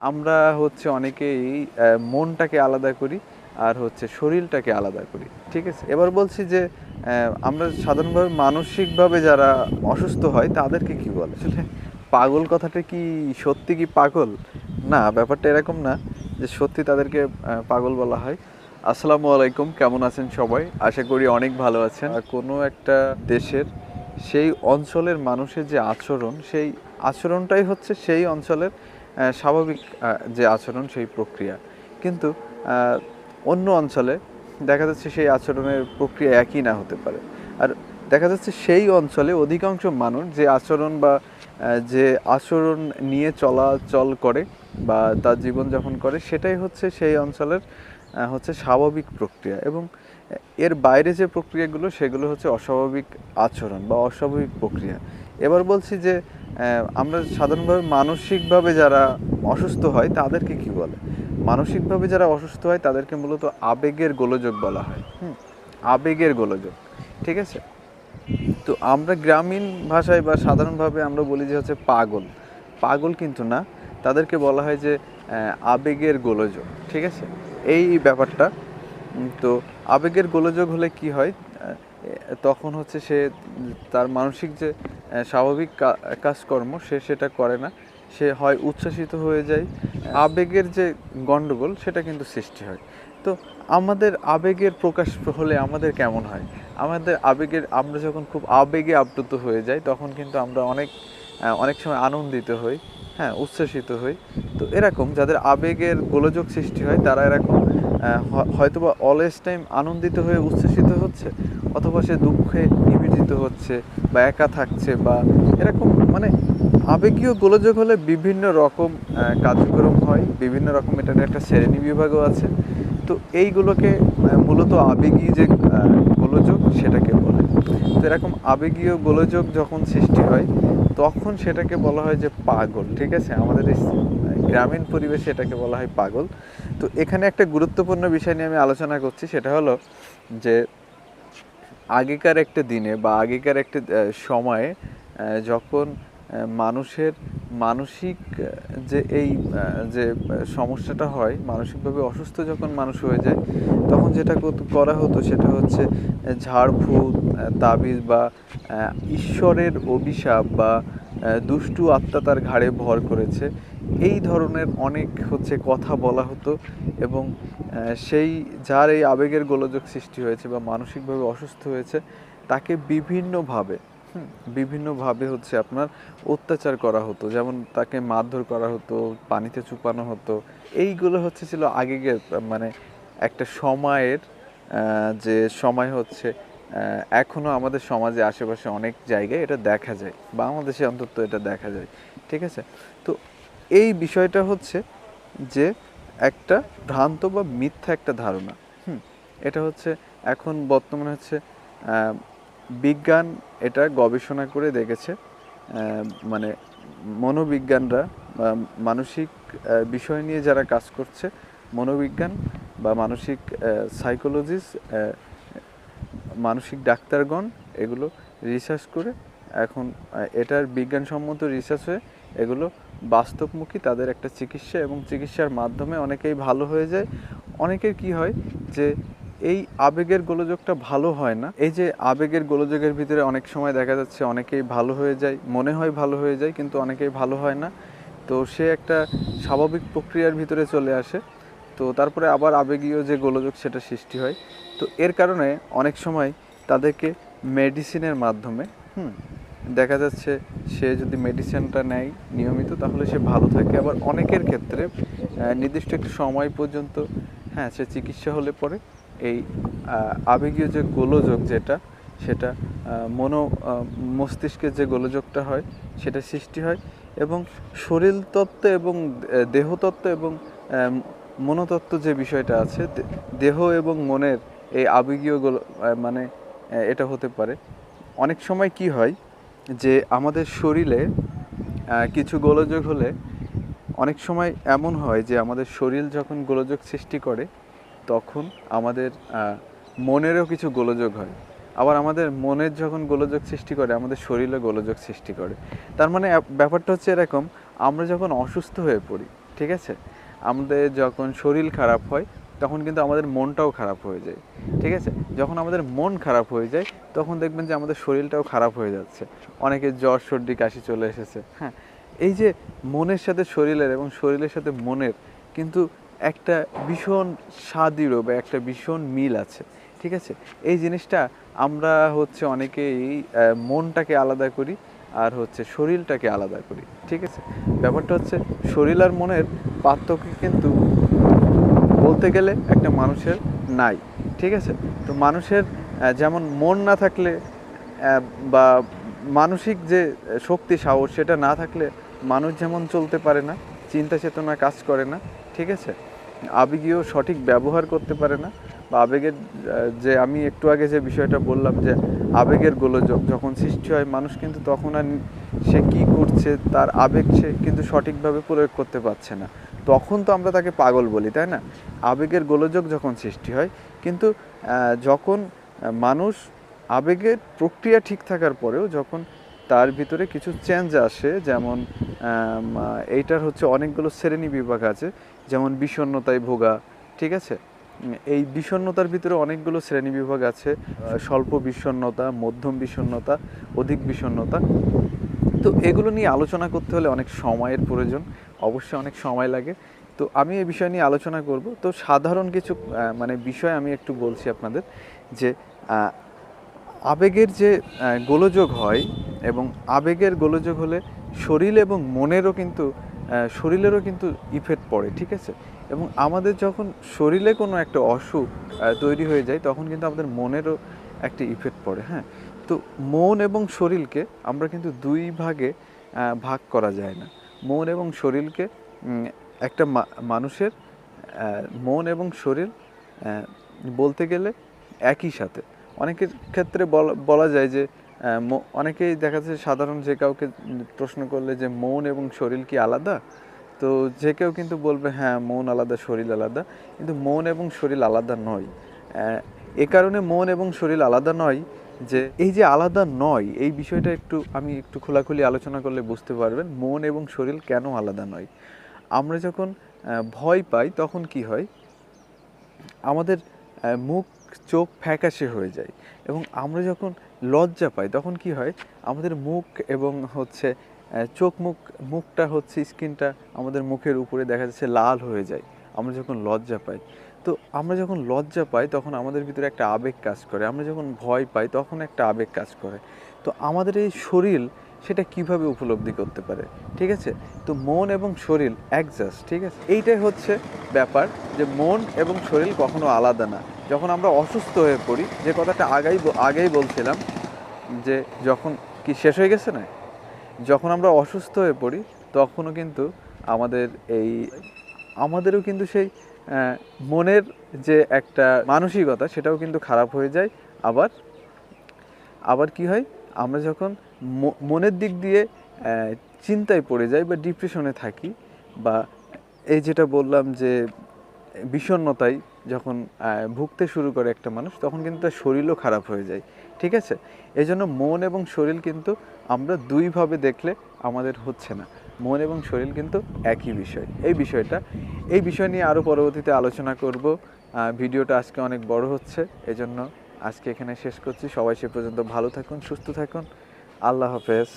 আমরা অনেকেই মনটাকে আলাদা করি আর শরীরটাকে আলাদা করি। ঠিক আছে? এবার বলছি যে আমরা সাধারণভাবে মানসিকভাবে যারা অসুস্থ হয় তাদেরকে কি বলে? আসলে পাগল কথাটা কি সত্যি কি পাগল? না, ব্যাপারটা এরকম না যে সত্যি তাদেরকে পাগল বলা হয়। আসসালামু আলাইকুম, কেমন আছেন সবাই? আশা করি অনেক ভালো আছেন। কোনো একটা দেশের সেই অঞ্চলের মানুষের যে আচরণ, সেই আচরণটাই হচ্ছে সেই অঞ্চলের স্বাভাবিক যে আচরণ, সেই প্রক্রিয়া। কিন্তু অন্য অঞ্চলে দেখা যাচ্ছে সেই আচরণের প্রক্রিয়া একই না হতে পারে। আর দেখা যাচ্ছে সেই অঞ্চলে অধিকাংশ মানুষ যে আচরণ বা যে আচরণ নিয়ে চলাচল করে বা তার জীবনযাপন করে, সেটাই হচ্ছে সেই অঞ্চলের স্বাভাবিক প্রক্রিয়া। এবং এর বাইরে যে প্রক্রিয়াগুলো, সেগুলো হচ্ছে অস্বাভাবিক আচরণ বা অস্বাভাবিক প্রক্রিয়া। এবার বলছি যে আমরা সাধারণভাবে মানসিকভাবে যারা অসুস্থ হয় তাদেরকে কি বলে? মানসিকভাবে যারা অসুস্থ হয় তাদেরকে মূলত আবেগের গোলযোগ বলা হয়। আবেগের গোলযোগ। ঠিক আছে? তো আমরা গ্রামীণ ভাষায় বা সাধারণভাবে আমরা বলি যে হচ্ছে পাগল। পাগল কিন্তু না, তাদেরকে বলা হয় যে আবেগের গোলযোগ। ঠিক আছে? এই ব্যাপারটা। তো আবেগের গোলযোগ হলে কি হয়? তখন সে তার মানসিক যে স্বাভাবিক কাজকর্ম সেটা করে না। সে হয় উচ্ছ্বসিত হয়ে যায়। আবেগের যে গণ্ডগোল সেটা কিন্তু সৃষ্টি হয়। তো আমাদের আবেগের প্রকাশ হলে আমাদের কেমন হয়? আমরা যখন খুব আবেগে আপ্লুত হয়ে যাই, তখন কিন্তু আমরা অনেক সময় আনন্দিত হই, হ্যাঁ, উচ্ছ্বসিত হই। তো এরকম যাদের আবেগের গোলযোগ সৃষ্টি হয় তারা এরকম হয়তোবা অলওয়েজ টাইম আনন্দিত হয়ে উচ্ছ্বসিত হচ্ছে, অথবা সে দুঃখে নিবেদিত হচ্ছে বা একা থাকছে বা এরকম। মানে আবেগীয় গোলযোগ হলে বিভিন্ন রকম কার্যক্রম হয়, বিভিন্ন রকম এটার একটা শ্রেণী বিভাগও আছে। তো এইগুলোকে মূলত আবেগীয় যে গোলযোগ সেটাকে বলে। তো এরকম আবেগীয় গোলযোগ যখন সৃষ্টি হয় তখন সেটাকে বলা হয় যে পাগল। ঠিক আছে? আমাদের এই গ্রামীণ পরিবেশে এটাকে বলা হয় পাগল। তো এখানে একটা গুরুত্বপূর্ণ বিষয় নিয়ে আমি আলোচনা করছি, সেটা হলো যে আগেকার একটা দিনে বা আগেকার একটা সময়ে যখন মানুষের মানসিক যে যে সমস্যাটা হয়, মানসিকভাবে অসুস্থ যখন মানুষ হয়ে যায়, তখন যেটা করা হতো সেটা হচ্ছে ঝাড়ফুঁক, তাবিজ বা ঈশ্বরের অভিশাপ বা দুষ্টু আত্মা তার ঘাড়ে ভর করেছে, এই ধরনের অনেক কথা বলা হতো। এবং সেই যার এই আবেগের গোলযোগ সৃষ্টি হয়েছে বা মানসিকভাবে অসুস্থ হয়েছে, তাকে বিভিন্নভাবে আপনার অত্যাচার করা হতো। যেমন তাকে মারধর করা হতো, পানিতে চুপানো হতো। এইগুলো ছিল আগেকার মানে একটা সময়ের যে সময় এখনও আমাদের সমাজে আশেপাশে অনেক জায়গায় এটা দেখা যায়, বাংলাদেশে অন্তত এটা দেখা যায়। ঠিক আছে? তো এই বিষয়টা যে একটা ভ্রান্ত বা মিথ্যা একটা ধারণা। এটা এখন বর্তমানে বিজ্ঞান এটা গবেষণা করে দেখেছে। মানে মনোবিজ্ঞানরা বা মানসিক বিষয় নিয়ে যারা কাজ করছে, মনোবিজ্ঞান বা মানসিক সাইকোলজিস্ট, মানসিক ডাক্তারগণ এগুলো রিসার্চ করে এখন এটার বিজ্ঞানসম্মত রিসার্চ হয়ে এগুলো বাস্তবমুখী তাদের একটা চিকিৎসা, এবং চিকিৎসার মাধ্যমে অনেকেই ভালো হয়ে যায়। অনেকের কি হয় যে এই আবেগের গোলযোগটা ভালো হয় না। এই যে আবেগের গোলযোগের ভিতরে অনেক সময় দেখা যাচ্ছে অনেকেই ভালো হয়ে যায়, মনে হয় ভালো হয়ে যায়, কিন্তু অনেকেই ভালো হয় না। তো সে একটা স্বাভাবিক প্রক্রিয়ার ভিতরে চলে আসে। তো তারপরে আবার আবেগীয় যে গোলযোগ সেটা সৃষ্টি হয়। তো এর কারণে অনেক সময় তাদেরকে মেডিসিনের মাধ্যমে দেখা যাচ্ছে সে যদি মেডিসিনটা নেয় নিয়মিত, তাহলে সে ভালো থাকে। আবার অনেকের ক্ষেত্রে নির্দিষ্ট একটা সময় পর্যন্ত, হ্যাঁ, সে চিকিৎসা হলে পরে এই আবেগীয় যে গোলযোগ সেটা মস্তিষ্কের যে গোলযোগটা হয় সেটা সৃষ্টি হয়। এবং শরীরতত্ত্ব এবং দেহতত্ত্ব এবং মনোতত্ত্ব যে বিষয়টা আছে, দেহ এবং মনের এই আবেগীয় মানে এটা হতে পারে। অনেক সময় কি হয় যে আমাদের শরীরে কিছু গোলযোগ হলে অনেক সময় এমন হয় যে আমাদের শরীর যখন গোলযোগ সৃষ্টি করে, তখন আমাদের মনেরও কিছু গোলযোগ হয়। আবার আমাদের মনের যখন গোলযোগ সৃষ্টি করে, আমাদের শরীরে গোলযোগ সৃষ্টি করে। তার মানে ব্যাপারটা এরকম, আমরা যখন অসুস্থ হয়ে পড়ি, ঠিক আছে? আমাদের যখন শরীর খারাপ হয় তখন কিন্তু আমাদের মনটাও খারাপ হয়ে যায়, ঠিক আছে? যখন আমাদের মন খারাপ হয়ে যায় তখন দেখবেন যে আমাদের শরীরটাও খারাপ হয়ে যাচ্ছে। অনেকের জ্বর, সর্দি, কাশি চলে এসেছে, হ্যাঁ? এই যে মনের সাথে শরীরের এবং শরীরের সাথে মনের কিন্তু একটা ভীষণ স্বাদৃঢ় বা একটা ভীষণ মিল আছে, ঠিক আছে? এই জিনিসটা আমরা হচ্ছে অনেকেই মনটাকে আলাদা করি আর হচ্ছে শরীরটাকে আলাদা করি, ঠিক আছে? ব্যাপারটা হচ্ছে শরীর আর মনের পার্থক্য কিন্তু বলতে গেলে একটা মানুষের নাই, ঠিক আছে? তো মানুষের যেমন মন না থাকলে বা মানসিক যে শক্তি, সাহস সেটা না থাকলে মানুষ যেমন চলতে পারে না, চিন্তা চেতনা কাজ করে না, ঠিক আছে? আবেগীয় সঠিক ব্যবহার করতে পারে না, বা আবেগের যে আমি একটু আগে যে বিষয়টা বললাম যে আবেগের গোলযোগ যখন সৃষ্টি হয়, মানুষ কিন্তু তখন আর সে কী করছে তার আবেগ সে কিন্তু সঠিকভাবে প্রয়োগ করতে পারছে না, তখন তো আমরা তাকে পাগল বলি, তাই না? আবেগের গোলযোগ যখন সৃষ্টি হয়, কিন্তু যখন মানুষ আবেগের প্রক্রিয়া ঠিক থাকার পরেও যখন তার ভিতরে কিছু চেঞ্জ আসে, যেমন এইটার হচ্ছে অনেকগুলো শ্রেণী বিভাগ আছে, যেমন বিষণ্ণতায় ভোগা, ঠিক আছে? এই বিষণ্ণতার ভিতরে অনেকগুলো শ্রেণী বিভাগ আছে, স্বল্প বিষণ্ণতা, মধ্যম বিষণ্ণতা, অধিক বিষণ্ণতা। তো এগুলো নিয়ে আলোচনা করতে হলে অনেক সময়ের প্রয়োজন, অবশ্যই অনেক সময় লাগে। তো আমি এই বিষয় নিয়ে আলোচনা করব। তো সাধারণ কিছু মানে বিষয় আমি একটু বলছি আপনাদের, যে আবেগের যে গোলযোগ হয়, এবং আবেগের গোলযোগ হলে শরীর এবং মনেরও কিন্তু শরীরেরও কিন্তু ইফেক্ট পড়ে, ঠিক আছে? এবং আমাদের যখন শরীরে কোনো একটা অসুখ তৈরি হয়ে যায় তখন কিন্তু আমাদের মনেরও একটা ইফেক্ট পড়ে, হ্যাঁ? তো মন এবং শরীরকে আমরা কিন্তু দুই ভাগে ভাগ করা যায় না। মন এবং শরীরকে একটা মানুষের মন এবং শরীর বলতে গেলে একই সাথে। অনেকের ক্ষেত্রে বলা যায় যে অনেকেই দেখা যাচ্ছে সাধারণ যে কাউকে প্রশ্ন করলে যে মন এবং শরীর কি আলাদা? তো যে কেউ কিন্তু বলবে হ্যাঁ, মন আলাদা, শরীর আলাদা। কিন্তু মন এবং শরীর আলাদা নয়। এ কারণে মন এবং শরীর আলাদা নয় যে এই যে আলাদা নয়, এই বিষয়টা আমি একটু খোলাখুলি আলোচনা করলে বুঝতে পারবেন মন এবং শরীর কেন আলাদা নয়। আমরা যখন ভয় পাই তখন কি হয়? আমাদের মুখ চোখ ফ্যাকাশে হয়ে যায়, এবং আমরা যখন লজ্জা পাই তখন কি হয়? আমাদের মুখ এবং হচ্ছে চোখ মুখটা হচ্ছে স্কিনটা আমাদের মুখের উপরে দেখা যাচ্ছে লাল হয়ে যায় আমরা যখন লজ্জা পাই। তো আমরা যখন লজ্জা পাই তখন আমাদের ভিতরে একটা আবেগ কাজ করে, আমরা যখন ভয় পাই তখন একটা আবেগ কাজ করে। তো আমাদের এই শরীর সেটা কিভাবে উপলব্ধি করতে পারে, ঠিক আছে? তো মন এবং শরীর অ্যাডজাস্ট, ঠিক আছে? এইটাই হচ্ছে ব্যাপার, যে মন এবং শরীর কখনো আলাদা না। যখন আমরা অসুস্থ হয়ে পড়ি, যে কথাটা আগেই বলছিলাম, যে যখন কি শেষ হয়ে গেছে না, যখন আমরা অসুস্থ হয়ে পড়ি তখনও কিন্তু আমাদের আমাদেরও কিন্তু সেই মনের যে একটা মানসিকতা সেটাও কিন্তু খারাপ হয়ে যায়। আবার আবার কি হয়? আমরা যখন মনের দিক দিয়ে চিন্তায় পড়ে যাই বা ডিপ্রেশনে থাকি, বা এই যেটা বললাম যে বিষণ্ণতায় যখন ভুগতে শুরু করে একটা মানুষ, তখন কিন্তু তার শরীরও খারাপ হয়ে যায়, ঠিক আছে? এই জন্য মন এবং শরীর কিন্তু আমরা দুইভাবে দেখলে আমাদের হচ্ছে না। মন এবং শরীর কিন্তু একই বিষয়। এই বিষয় নিয়ে আরও পরবর্তীতে আলোচনা করব। ভিডিওটা আজকে অনেক বড় হচ্ছে, এজন্য আজকে এখানে শেষ করছি। সবাই সে পর্যন্ত ভালো থাকুন, সুস্থ থাকুন। আল্লাহ হাফেজ।